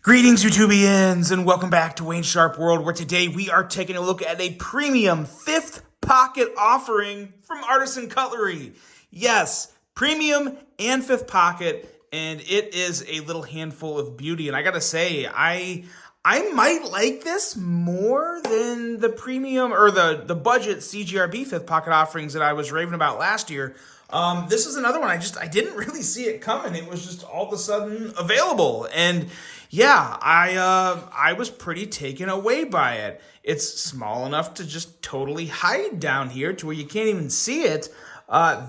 Greetings, YouTubians, and welcome back to Wayne Sharp World, where today we are taking a look at a premium fifth pocket offering from Artisan Cutlery. Yes, premium and fifth pocket, and it is a little handful of beauty. And I gotta say, I might like this more than the premium or the budget CGRB fifth pocket offerings that I was raving about last year. This is another one I didn't really see it coming. It was just all of a sudden available, and yeah, I was pretty taken away by it. It's small enough to just totally hide down here to where you can't even see it.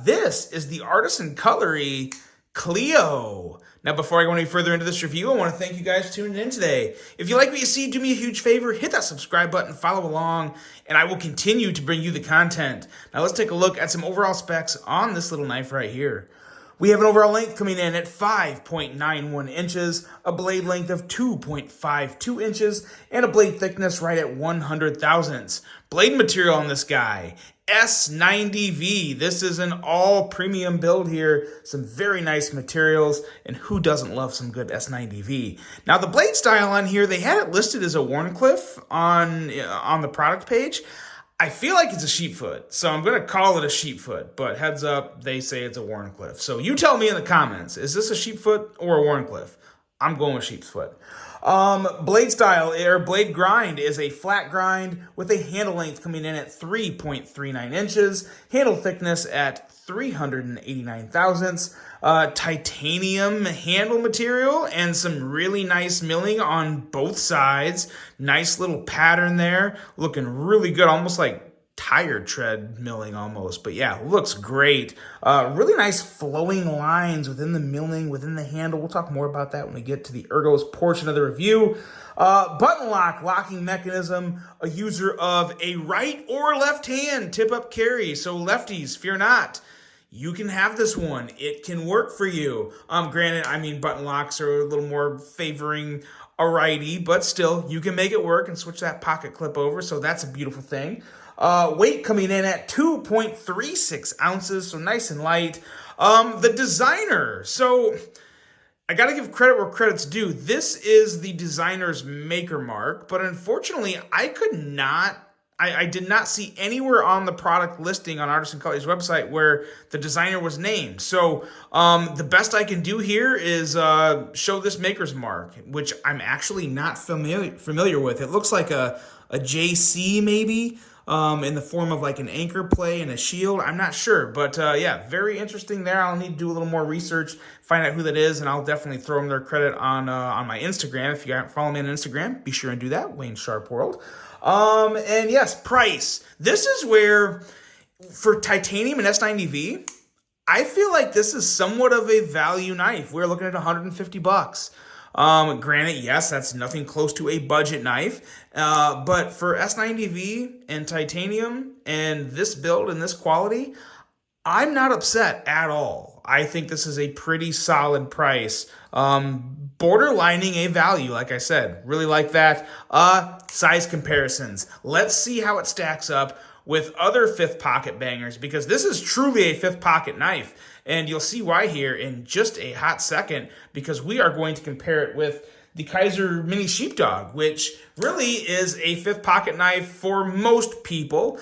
This is the Artisan Cutlery Clio. Now, before I go any further into this review, I want to thank you guys for tuning in today. If you like what you see, do me a huge favor, hit that subscribe button, follow along, and I will continue to bring you the content. Now, let's take a look at some overall specs on this little knife right here. We have an overall length coming in at 5.91 inches, a blade length of 2.52 inches, and a blade thickness right at 100 thousandths. Blade material on this guy, S90V. This is an all premium build here. Some very nice materials, and who doesn't love some good S90V? Now, the blade style on here, they had it listed as a Wharncliffe on the product page. I feel like it's a sheepfoot, so I'm going to call it a sheepfoot, but heads up, they say it's a Wharncliffe. So you tell me in the comments, is this a sheepfoot or a Wharncliffe? I'm going with sheepfoot. Blade style, or blade grind, is a flat grind with a handle length coming in at 3.39 inches, handle thickness at 389 thousandths, titanium handle material, and some really nice milling on both sides. Nice little pattern there, looking really good, almost like tire tread milling almost, but yeah, looks great. Really nice flowing lines within the milling, within the handle. We'll talk more about that when we get to the ergos portion of the review. Button lock, locking mechanism, a user of a right or left hand tip up carry. So lefties, fear not. You can have this one. It can work for you. Granted, I mean, button locks are a little more favoring a righty, but still, you can make it work and switch that pocket clip over, so that's a beautiful thing. Weight coming in at 2.36 ounces, so nice and light. The designer, so I gotta give credit where credit's due. This is the designer's maker mark, but unfortunately, I did not see anywhere on the product listing on Artisan Cutlery's website where the designer was named. So the best I can do here is show this maker's mark, which I'm actually not familiar with. It looks like a JC maybe, in the form of like an anchor play and a shield. I'm not sure, but yeah, very interesting there. I'll need to do a little more research, find out who that is, and I'll definitely throw them their credit on my Instagram. If you aren't following me on Instagram, be sure and do that, Wayne Sharp World. And yes, price. This is where, for titanium and S90V, I feel like this is somewhat of a value knife. We're looking at 150 bucks. Granted, yes, that's nothing close to a budget knife, but for S90V and titanium and this build and this quality, I'm not upset at all. I think this is a pretty solid price. Borderlining a value, like I said. Really like that. Size comparisons. Let's see how it stacks up with other fifth pocket bangers, because this is truly a fifth pocket knife. And you'll see why here in just a hot second, because we are going to compare it with the Kaiser Mini Sheepdog, which really is a fifth pocket knife for most people.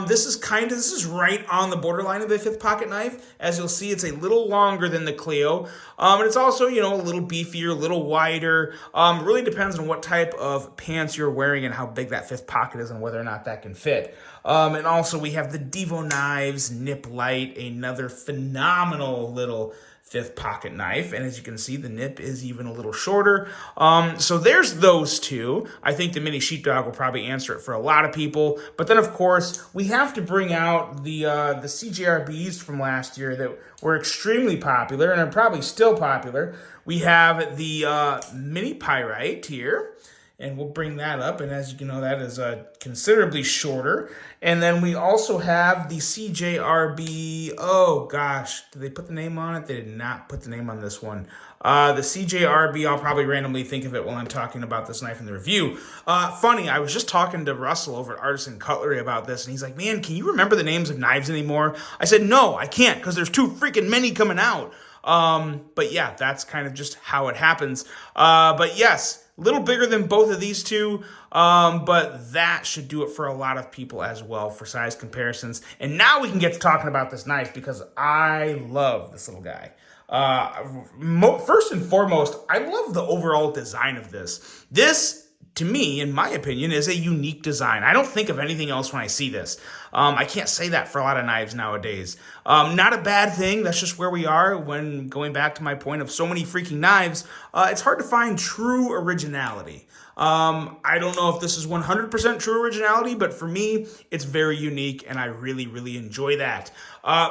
This is right on the borderline of a fifth pocket knife. As you'll see, it's a little longer than the Clio. And it's also, a little beefier, a little wider. Really depends on what type of pants you're wearing and how big that fifth pocket is and whether or not that can fit. And also we have the Devo Knives Nip Light, another phenomenal little fifth pocket knife, and as you can see, the nip is even a little shorter. So there's those two. I think the Mini Sheepdog will probably answer it for a lot of people. But then, of course, we have to bring out the CGRBs from last year that were extremely popular and are probably still popular. We have the Mini Pyrite here, and we'll bring that up, and as you can know, that is considerably shorter. And then we also have the CJRB, oh gosh, did they put the name on it? They did not put the name on this one. The CJRB, I'll probably randomly think of it while I'm talking about this knife in the review. Funny, I was just talking to Russell over at Artisan Cutlery about this, and he's like, man, can you remember the names of knives anymore? I said, no, I can't, because there's too freaking many coming out. But yeah, that's kind of just how it happens. But yes, A little bigger than both of these two, but that should do it for a lot of people as well for size comparisons. And now we can get to talking about this knife because I love this little guy. First and foremost, I love the overall design of this. This, to me, in my opinion, is a unique design. I don't think of anything else when I see this. I can't say that for a lot of knives nowadays. Not a bad thing. That's just where we are when going back to my point of so many freaking knives. It's hard to find true originality. I don't know if this is 100% true originality, but for me, it's very unique, and I really, really enjoy that.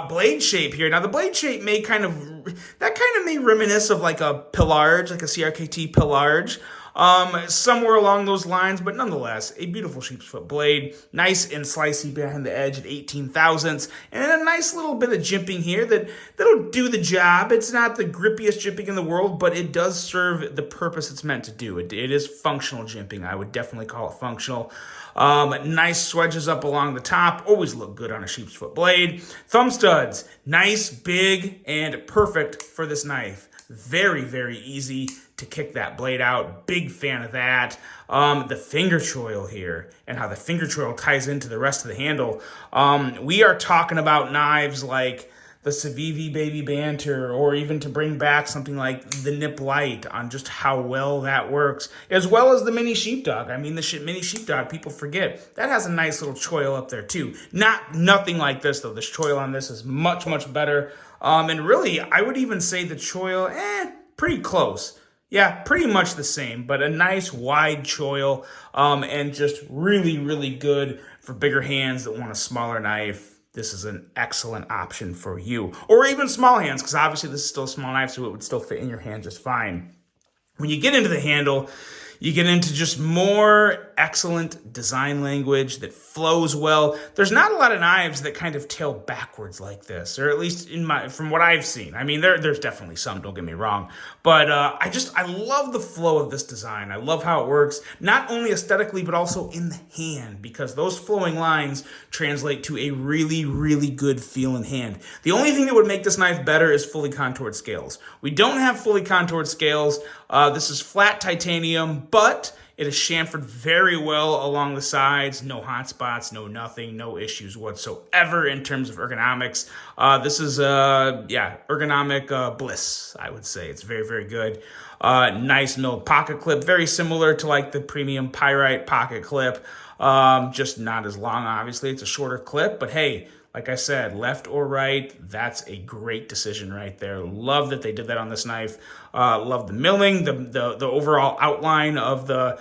Blade shape here. Now, the blade shape may may reminisce of like a Pillarge, like a CRKT Pillarge. Somewhere along those lines, but nonetheless, a beautiful sheep's foot blade, nice and slicey behind the edge at 18 thousandths, and a nice little bit of jimping here that'll do the job. It's not the grippiest jimping in the world, but it does serve the purpose it's meant to do. It is functional jimping. I would definitely call it functional. Nice swedges up along the top, always look good on a sheep's foot blade. Thumb studs, nice, big, and perfect for this knife. Very, very easy to kick that blade out. Big fan of that. The finger choil here and how the finger choil ties into the rest of the handle. We are talking about knives like the Civivi Baby Banter, or even to bring back something like the Nip Light on just how well that works, as well as the Mini Sheepdog. I mean, the Mini Sheepdog, people forget, that has a nice little choil up there too. Nothing like this though. The choil on this is much, much better. And really, I would even say the choil, pretty close. Yeah, pretty much the same, but a nice wide choil, and just really, really good for bigger hands that want a smaller knife. This is an excellent option for you. Or even small hands, because obviously this is still a small knife, so it would still fit in your hand just fine. When you get into the handle, you get into just more excellent design language that flows well. There's not a lot of knives that kind of tail backwards like this, or at least from what I've seen. I mean, there's definitely some, don't get me wrong, but I love the flow of this design. I love how it works, not only aesthetically, but also in the hand, because those flowing lines translate to a really, really good feel in hand. The only thing that would make this knife better is fully contoured scales. We don't have fully contoured scales. This is flat titanium, but it is chamfered very well along the sides. No hot spots, no nothing, no issues whatsoever in terms of ergonomics. This is, ergonomic bliss, I would say. It's very, very good. Nice milled pocket clip, very similar to like the premium Pyrite pocket clip. Just not as long, obviously. It's a shorter clip, but hey, like I said, left or right, that's a great decision right there. Love that they did that on this knife. Love the milling, the overall outline of the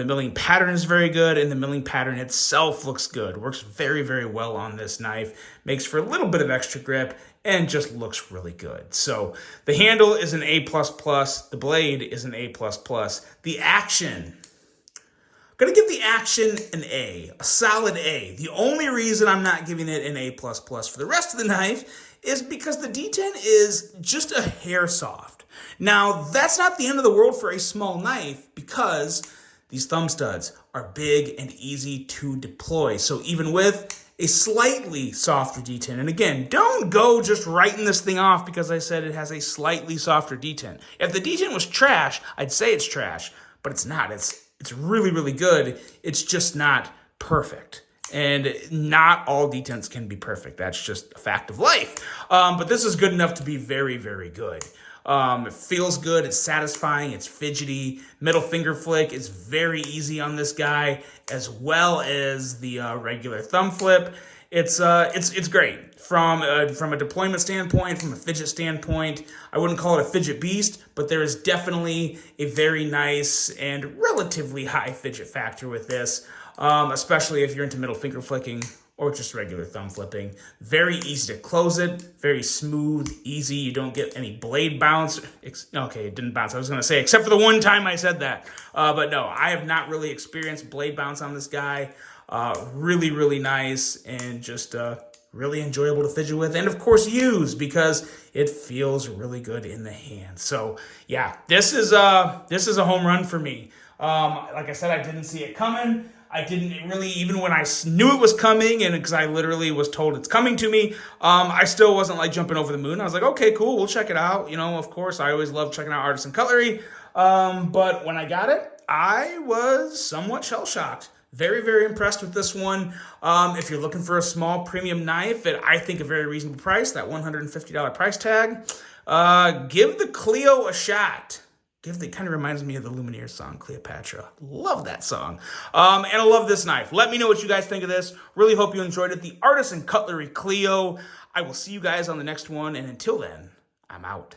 milling pattern is very good, and the milling pattern itself looks good. Works very, very well on this knife. Makes for a little bit of extra grip and just looks really good. So the handle is an A++. The blade is an A++. The action, gonna give the action an A, a solid A. The only reason I'm not giving it an A++ for the rest of the knife is because the D10 is just a hair soft. Now, that's not the end of the world for a small knife because these thumb studs are big and easy to deploy. So even with a slightly softer D10, and again, don't go just writing this thing off because I said it has a slightly softer D10. If the D10 was trash, I'd say it's trash, but it's not. It's really, really good. It's just not perfect. And not all D10s can be perfect. That's just a fact of life. But this is good enough to be very, very good. It feels good. It's satisfying. It's fidgety. Middle finger flick is very easy on this guy, as well as the regular thumb flip. It's great. From a deployment standpoint, from a fidget standpoint, I wouldn't call it a fidget beast, but there is definitely a very nice and relatively high fidget factor with this, especially if you're into middle finger flicking or just regular thumb flipping. Very easy to close it, very smooth, easy. You don't get any blade bounce. Okay, it didn't bounce. I was going to say, except for the one time I said that. But no, I have not really experienced blade bounce on this guy. Really, really nice and just really enjoyable to fidget with, and of course use because it feels really good in the hand. So yeah, this is a home run for me. Like I said, I didn't see it coming. I didn't really, even when I knew it was coming, and because I literally was told it's coming to me, I still wasn't like jumping over the moon. I was like, okay, cool, we'll check it out. You know, of course, I always love checking out Artisan Cutlery. But when I got it, I was somewhat shell-shocked. Very, very impressed with this one. If you're looking for a small premium knife at, I think, a very reasonable price, that $150 price tag, give the Clio a shot. Kind of reminds me of the Lumineers song, Cleopatra. Love that song. And I love this knife. Let me know what you guys think of this. Really hope you enjoyed it. The Artisan Cutlery Clio. I will see you guys on the next one. And until then, I'm out.